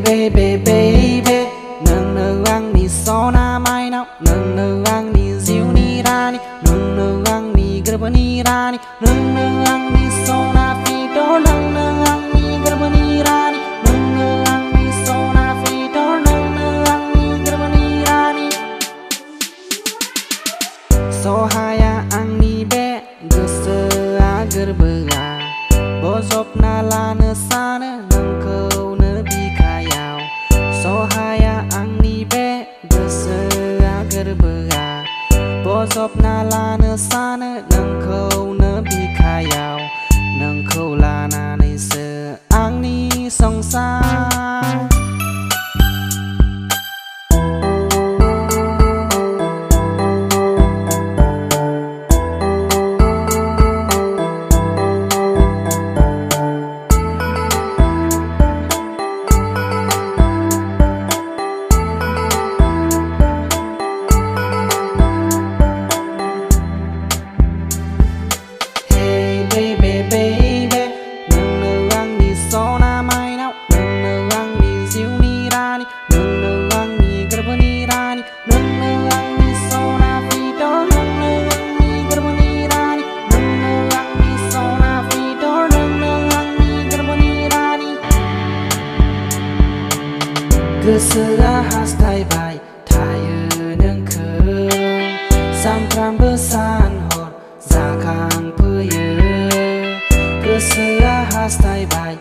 baby baby nâng nâng ang ni so na mai nào nâng nâng ang ni ziu ni ra ni nâng nâng ang ni gerba ni ra ni nâng nâng ang ni so na fi do nâng nâng ang ni gerba ni ra ni nâng nâng ang ni so na fi do nâng nâng ang ni gerba ni ra ni so haya ang ni be gese a gerba a bozop na la ne sa ne nâng câu ne bi khayao so haya ang ni be gese a gerba a bozop na la ne sa ne nâng câu ne bi khayao nâng câu la na ne se ang ni song sa Gesera hastai bai Thaya nâng khờ Samtram besan hot Zakang puye Gesera hastai bai